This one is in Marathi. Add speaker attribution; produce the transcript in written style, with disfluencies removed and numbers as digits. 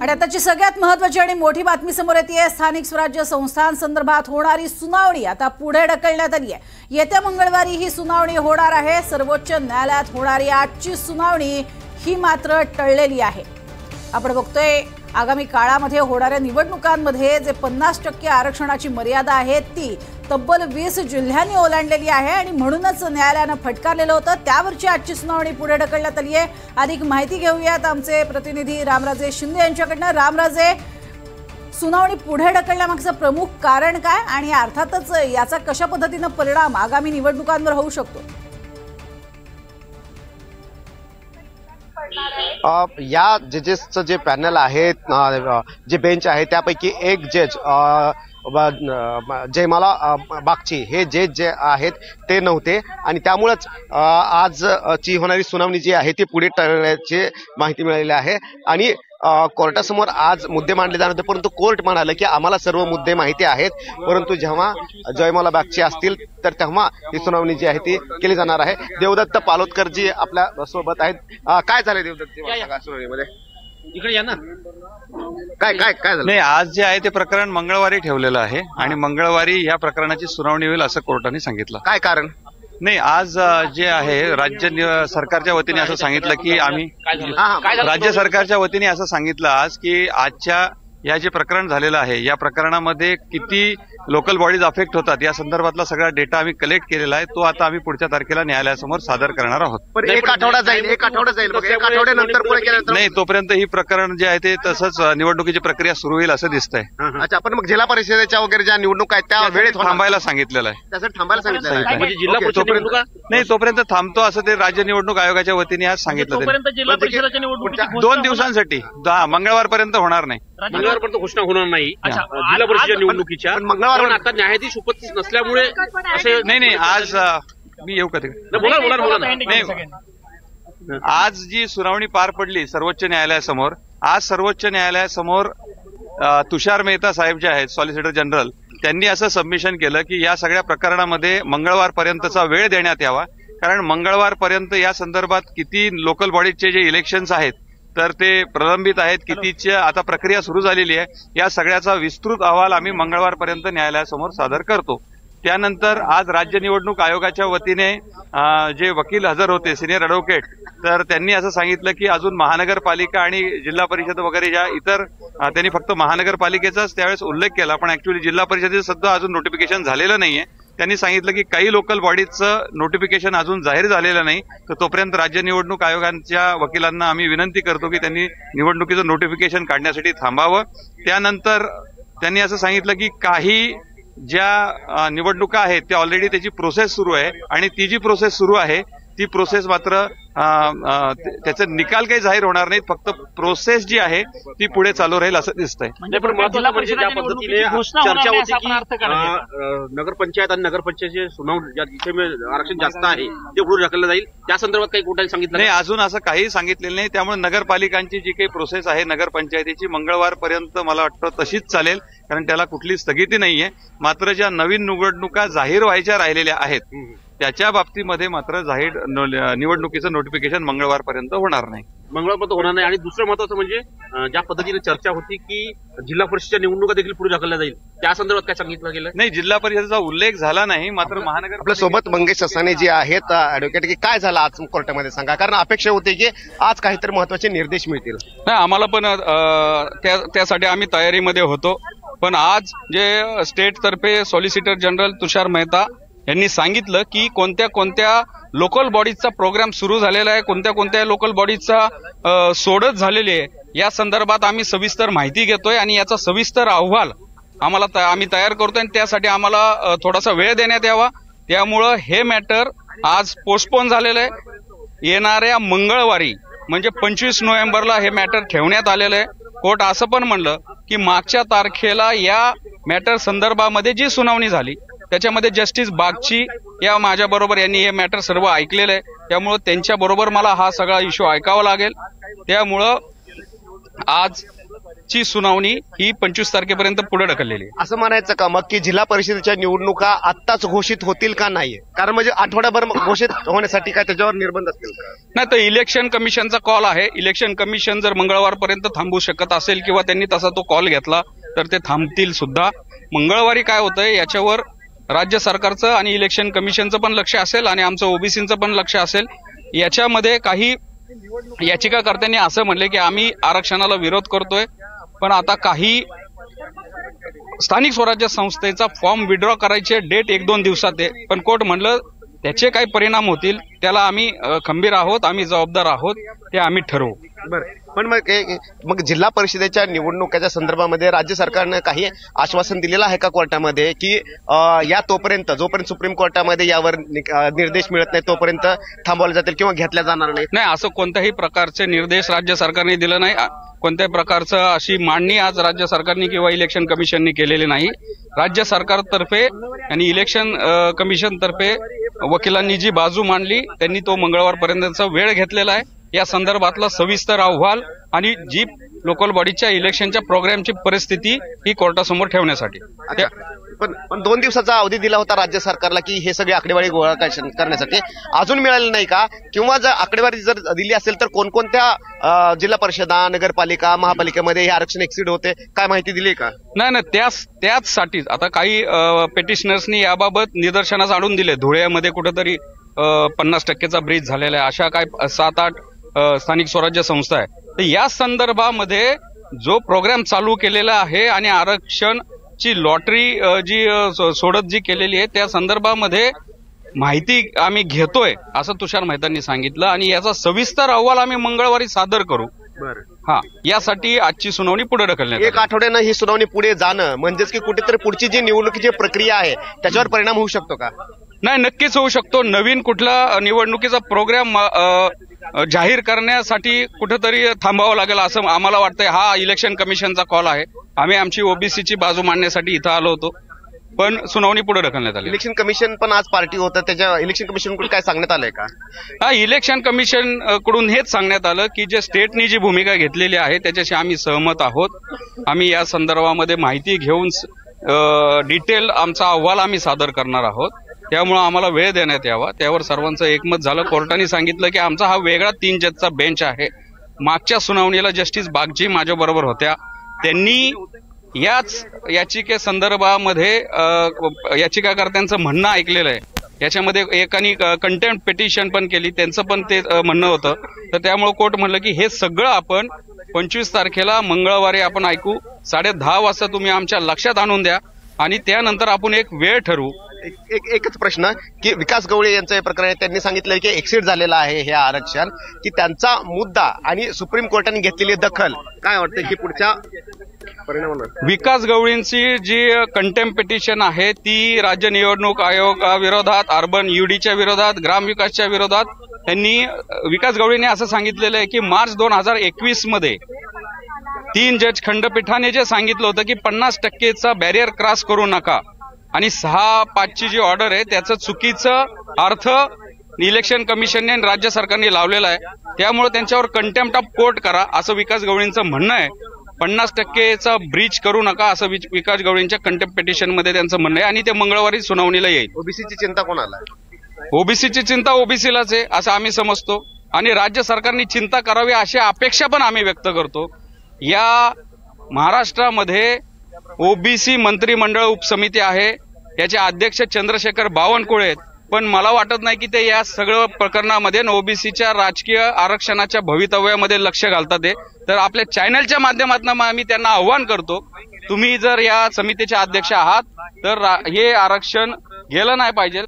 Speaker 1: आणि आताची सगळ्यात महत्त्वाची आणि मोठी बातमी समोर येते। स्थानिक स्वराज्य संस्थांसंदर्भात होणारी सुनावणी आता पुढे ढकलण्यात आली आहे। येत्या मंगळवारी ही सुनावणी होणार आहे। सर्वोच्च न्यायालयात होणारी आजची सुनावणी ही मात्र टळलेली आहे। आपण बघतोय आगामी काळामध्ये होणाऱ्या निवडणुकांमध्ये जे 50% आरक्षणाची मर्यादा आहे ती तब्बल 20 जिल्ह्यांनी ओलांडलेली आहे आणि म्हणूनच न्यायालयाने फटकारलेलं होतं। त्यावरची आजची सुनावणी पुढे ढकलण्यात आली आहे। अधिक माहिती घेऊयात आमचे प्रतिनिधी रामराजे शिंदे यांच्याकडनं। रामराजे, सुनावणी पुढे ढकलण्यामागचं प्रमुख कारण काय आणि अर्थातच याचा कशा पद्धतीने परिणाम आगामी निवडणुकांवर होऊ शकतो?
Speaker 2: या जजेसचं जे पॅनल आहे, जे बेंच आहे त्यापैकी एक जज जयमाला बागची हे जज जे आहेत ते नव्हते आणि त्यामुळेच आजची होणारी सुनावणी जी आहे ती पुढे टळण्याची माहिती मिळालेली आहे। आणि कोर्टासमोर आज मुद्दे मांडले जाणार होते, परंतु कोर्ट म्हणाले की आम्हाला सर्व मुद्दे माहिती आहेत, परंतु जेव्हा जयमाला बागची असतील तर तेव्हा ही सुनावणी जी आहे ती केली जाणार आहे। देवदत्त पालोदकर जी आपल्या सोबत आहेत। काय झालं देवदत्त सुनावणीमध्ये?
Speaker 3: इकडे या ना।
Speaker 2: काय झालं?
Speaker 3: नाही, आज जे आहे ते प्रकरण मंगळवारी ठेवलेलं आहे आणि मंगळवारी या प्रकरणाची सुनावणी होईल असं कोर्टाने सांगितलं।
Speaker 2: काय कारण?
Speaker 3: नाही, आज जे आहे राज्य सरकारच्या वतीने असं सांगितलं की आम्ही राज्य सरकारच्या वतीने असं सांगितलं आज की आजच्या या जे प्रकरण झालेलं आहे या प्रकरणामध्ये किती लोकल बॉडीज अफेक्ट होतात या संदर्भातला सगळा डेटा आम्ही कलेक्ट केलेला आहे, तो आता आम्ही पुढच्या तारखेला न्यायालयासमोर सादर करणार आहोत।
Speaker 2: पण एक आठवडा जाईल, एक आठवड्यानंतर पुढे केल्यानंतर
Speaker 3: नाही, तोपर्यंत ही प्रकरण जे आहे ते तसंच निवडणुकीची प्रक्रिया सुरू होईल असं दिसतंय।
Speaker 2: अच्छा, पण मग जिल्हा परिषदेच्या वगैरे ज्या निवडणूक आहेत त्या वेळेत
Speaker 3: थांबायला सांगितलेलं आहे।
Speaker 2: त्यासाठी थांबायला सांगितलं आहे
Speaker 3: म्हणजे जिल्हा परिषद नाही, तोपर्यंत थांबतो असं ते राज्य निवडणूक आयोगाच्या वतीने आज सांगितलं। 2 दिवसांसाठी मंगळवारपर्यंत होणार नाही,
Speaker 4: मंगळवारपर्यंत घोषणा होणार नाही जिल्हा परिषद निवडणुकीच्या। मंगळवार आता न्यायाधीश उपस्थित नसल्यामुळे असे
Speaker 3: नाही आज मी येऊ का
Speaker 4: बोला।
Speaker 3: आज जी सुनावणी पार पडली सर्वोच्च न्यायालयासमोर, आज सर्वोच्च न्यायालयासमोर तुषार मेहता साहेब जे आहेत सॉलिसिटर जनरल, त्यांनी असं सबमिशन केलं की या सगळ्या प्रकरणामध्ये मंगळवारपर्यंतचा वेळ देण्यात यावा, कारण मंगळवारपर्यंत या संदर्भात किती लोकल बॉडीजचे जे इलेक्शन्स आहेत तर ते प्रलंबित आहेत, कितीची आता प्रक्रिया सुरू झालेली आहे, या सगळ्याचा विस्तृत अहवाल आम्ही मंगळवारपर्यंत न्यायालयासमोर सादर करतो। त्यानंतर आज राज्य निवडणूक आयोगाच्या वतीने जे वकील हजर होते सिनियर ॲडव्होकेट, तर त्यांनी असं सांगितलं की अजून महानगरपालिका आणि जिल्हा परिषद वगैरे ज्या इतर त्यांनी फक्त महानगरपालिकेचाच त्यावेळेस उल्लेख केला, पण ऍक्च्युअली जिल्हा परिषदेचं सुद्धा अजून नोटिफिकेशन झालेलं नाहीये। त्यांनी सांगितलं की काही लोकल बॉडीजचं नोटिफिकेशन अजून जाहीर झालेलं नाही, तर तोपर्यंत राज्य निवडणूक आयोगाच्या वकिलांना आम्ही विनंती करतो की त्यांनी निवडणुकीचं नोटिफिकेशन काढण्यासाठी थांबावं। त्यानंतर त्यांनी असं सांगितलं की काही ज्या निवडणुका आहेत त्या ऑलरेडी त्याची प्रोसेस सुरू आहे आणि ती जी प्रोसेस सुरू आहे ती प्रोसेस मात्र त्याचे निकाल काही जाहीर होणार नाहीत, फक्त प्रोसेस जी आहे ती पुढे चालू राहील असं दिसतंय।
Speaker 4: पण महत्त्वाचं म्हणजे ज्या पद्धतीने चर्चा होती की नगरपंचायत आणि नगरपंचायतचे सुनावणी जिथे आरक्षण जास्त आहे ते पुढे ढकललं जाईल, त्या संदर्भात काही कोर्टाने सांगितलं
Speaker 3: नाही? अजून असं काही सांगितलेलं नाही, त्यामुळे नगरपालिकांची जी काही प्रोसेस आहे नगरपंचायतीची मंगळवारपर्यंत मला वाटतं तशीच चालेल, कारण त्याला कुठली स्थगिती नाहीये। मात्र ज्या नवीन निवडणुका जाहीर व्हायच्या राहिलेल्या आहेत त्याच्या बाबतीमध्ये मात्र जाहीर निवडणुकीचं नोटिफिकेशन मंगळवारपर्यंत होणार नाही,
Speaker 4: मंगळवारपर्यंत होणार नाही। आणि दुसरं महत्त्वाचं म्हणजे ज्या पद्धतीने चर्चा होती की जिल्हा परिषदच्या निवडणुका देखील पुढे ढकलल्या जाईल, त्या संदर्भात काय सांगितलं गेलं?
Speaker 3: नाही, जिल्हा परिषदेचा उल्लेख झाला नाही, मात्र महानगर
Speaker 2: आपल्या सोबत मंगेश असाने जे आहेत ॲडव्होकेट, की काय झालं आज कोर्टामध्ये सांगा, कारण अपेक्षा होती की आज काहीतरी महत्त्वाचे निर्देश मिळतील।
Speaker 5: नाही, आम्हाला पण त्यासाठी आम्ही तयारीमध्ये होतो, पण आज जे स्टेट तर्फे सॉलिसिटर जनरल तुषार मेहता यांनी सांगितलं की कोणत्या कोणत्या लोकल बॉडीजचा प्रोग्राम सुरू झालेला आहे, कोणत्या कोणत्या लोकल बॉडीजचा सोडत झालेली आहे, या संदर्भात आम्ही सविस्तर माहिती घेतोय आणि याचा सविस्तर अहवाल आम्ही तयार करतोय आणि त्यासाठी आम्हाला थोडासा वेळ देण्यात यावा। त्यामुळं हे मॅटर आज पोस्टपोन झालेलं आहे। येणाऱ्या मंगळवारी म्हणजे 25 नोव्हेंबरला हे मॅटर ठेवण्यात आलेलं आहे। कोर्ट असं पण म्हणलं की मागच्या तारखेला या मॅटर संदर्भामध्ये जी सुनावणी झाली त्याच्यामध्ये जस्टिस बागची या माझ्या बरोबर यांनी हे मॅटर सर्व ऐकलेलं आहे, त्यामुळं त्यांच्या बरोबर मला हा सगळा इश्यू ऐकावा लागेल। त्यामुळं आज ची सुनावणी ही 25 तारखेपर्यंत पुढे ढकललेली आहे.
Speaker 2: असं म्हणायचं का मग की जिल्हा परिषदेच्या निवडणुका आत्ताच घोषित होतील का नाही? कारण म्हणजे आठवड्याभर घोषित होण्यासाठी काय त्याच्यावर निर्बंध असतील का?
Speaker 5: नाही, तर इलेक्शन कमिशनचा कॉल आहे. इलेक्शन कमिशन जर मंगळवारपर्यंत थांबू शकत असेल किंवा त्यांनी तसा तो कॉल घेतला तर ते थांबतील सुद्धा. मंगळवारी काय होतंय याच्यावर राज्य सरकारचं आणि इलेक्शन कमिशनचं पण लक्ष असेल आणि आमचं ओबीसीचं पण लक्ष असेल. याच्यामध्ये काही याचिकाकर्त्यांनी असं म्हणले की आम्ही आरक्षणाला विरोध करतोय, पण आता काही स्थानिक स्वराज्य संस्थेचा फॉर्म विड्रॉ करायचे डेट 1-2 दिवसात आहे. पण कोर्ट म्हणलं त्याचे काही परिणाम होतील त्याला आम्ही खंबीर आहोत, आम्ही जबाबदार आहोत, ते आम्ही ठरवू.
Speaker 2: बरं, पण मग जिल्हा परिषदेच्या निवडणुकीच्या संदर्भामध्ये राज्य सरकारनं काही आश्वासन दिलेलं आहे का कोर्टामध्ये की या जोपर्यंत सुप्रीम कोर्टामध्ये यावर निर्देश मिळत नाही तोपर्यंत थांबवले जातील किंवा घेतल्या जाणार नाही?
Speaker 5: नाही, असं कोणत्याही प्रकारचे निर्देश राज्य सरकारने दिले नाही. कोणत्याही प्रकारचं अशी मांडणी आज राज्य सरकारने किंवा इलेक्शन कमिशनने केलेली नाही. राज्य सरकारतर्फे आणि इलेक्शन कमिशनतर्फे वकिलांनी जी बाजू मांडली त्यांनी तो मंगळवारपर्यंतचा वेळ घेतलेला आहे. या संदर्भातला सविस्तर अहवाल आणि जी लोकल बॉडीच्या इलेक्शनच्या प्रोग्रामची परिस्थिती ही कोर्टासमोर ठेवण्यासाठी.
Speaker 2: पण 2 दिवसाचा अवधी दिला होता राज्य सरकारला की हे सगळे आकडेवारी गोळा करण्यासाठी. अजून मिळाले नाही का? किंवा जर आकडेवारी जर दिली असेल तर कोणकोणत्या जिल्हा परिषदा, नगरपालिका, महापालिकेमध्ये हे आरक्षण एक्सीड होते, काय माहिती दिली का?
Speaker 5: नाही, त्याचसाठीच आता काही पेटिशनर्सनी याबाबत निदर्शनास आणून दिले. धुळ्यामध्ये कुठेतरी 50% ब्रीच झालेला आहे. अशा काय 7-8 स्थानिक स्वराज्य संस्था आहे. तर या संदर्भामध्ये जो प्रोग्राम चालू केलेला आहे आणि आरक्षणची लॉटरी जी सोडत जी केलेली आहे त्या संदर्भामध्ये माहिती आम्ही घेतोय असं तुषार मेहतांनी सांगितलं आणि याचा सविस्तर अहवाल आम्ही मंगळवारी सादर करू. हा, यासाठी आजची सुनावणी पुढे ढकलण्यात.
Speaker 2: 1 आठवड्यानं ही सुनावणी पुढे जाणं म्हणजेच की कुठेतरी पुढची जी निवडणुकीची प्रक्रिया आहे त्याच्यावर परिणाम होऊ शकतो का?
Speaker 5: नाही, नक्कीच होऊ शकतो. नवीन कुठला निवडणुकीचा प्रोग्राम जाहीर करण्यासाठी कुठेतरी थांबावं लागेल असं आम्हाला वाटतंय. हा इलेक्शन कमिशनचा कॉल आहे. आम्ही आमची ओबीसीची बाजू मांडण्यासाठी इथं आलो होतो, पण सुनावणी पुढे ढकलण्यात आली.
Speaker 2: इलेक्शन कमिशन पण आज पार्टी होतं, त्याच्या इलेक्शन कमिशनकडून काय सांगण्यात आलंय का?
Speaker 5: हा, इलेक्शन कमिशन कडून हेच सांगण्यात आलं की जे स्टेटनी जी भूमिका घेतलेली आहे त्याच्याशी आम्ही सहमत आहोत. आम्ही या संदर्भामध्ये माहिती घेऊन डिटेल आमचा अहवाल आम्ही सादर करणार आहोत. त्यामुळे आम्हाला वेळ देण्यात यावा, त्यावर सर्वांचं एकमत झालं. कोर्टाने सांगितलं की आमचा हा वेगळा 3 जजचा बेंच आहे. मागच्या सुनावणीला जस्टिस बागची माझ्याबरोबर होत्या. त्यांनी याच याचिके संदर्भामध्ये याचिकाकर्त्यांचं म्हणणं ऐकलेलं आहे. याच्यामध्ये एकानी कंटेम्प्ट पिटिशन पण केली, त्यांचं पण ते म्हणणं होतं. तर त्यामुळे कोर्ट म्हणलं की हे सगळं आपण 25 तारखेला मंगळवारी आपण ऐकू. 10:30 वाजता तुम्ही आमच्या लक्षात आणून द्या आणि त्यानंतर आपण एक वेळ ठरवू.
Speaker 2: एकच प्रश्न की विकास गवळी यांचं हे प्रकरण आहे, त्यांनी सांगितलं की एक्सीड झालेलं आहे हे आरक्षण, की त्यांचा मुद्दा आणि सुप्रीम कोर्टाने घेतलेली दखल काय वाटतं की पुढच्या परिणामावर?
Speaker 5: विकास गवळींची जी कंटेम्प्ट पिटिशन आहे ती राज्य निवडणूक आयोगाविरोधात, अर्बन यूडीच्या विरोधात, ग्रामविकासच्या विरोधात. त्यांनी विकास गवळीने असं सांगितलेलं आहे की मार्च 2021 मध्ये 3 जज खंडपीठाने जे सांगितलं होतं की 50%चा बॅरियर क्रॉस करू नका आणि 6/5 जी ऑर्डर आहे त्याचं चुकीचं अर्थ इलेक्शन कमिशनने आणि राज्य सरकारने लावलेला आहे. त्यामुळे त्यांच्यावर कंटेम्प्ट ऑफ कोर्ट करा असं विकास गवळींचं म्हणणं आहे. 50%चा ब्रीच करू नका असं विकास गवळींच्या कंटेम्प्ट पिटिशनमध्ये त्यांचं म्हणणं आहे आणि ते मंगळवारी सुनावणीला येईल.
Speaker 2: ओबीसीची चिंता कोणाला?
Speaker 5: ओबीसीची चिंता ओबीसीलाच आहे असं आम्ही समजतो आणि राज्य सरकारने चिंता करावी अशी अपेक्षा पण आम्ही व्यक्त करतो. या महाराष्ट्रामध्ये ओबीसी मंत्रिमंडळ उपसमिती आहे, याचे अध्यक्ष चंद्रशेखर बावनकुळे आहेत. पण मला वाटत नाही की ते या सगळं प्रकरणामध्ये ओबीसीच्या राजकीय आरक्षणाच्या भवितव्यामध्ये लक्ष घालतात. तर आपल्या चॅनलच्या माध्यमातून आम्ही त्यांना आव्हान करतो, तुम्ही जर या समितीचे अध्यक्ष आहात तर हे आरक्षण गेलं नाही पाहिजे.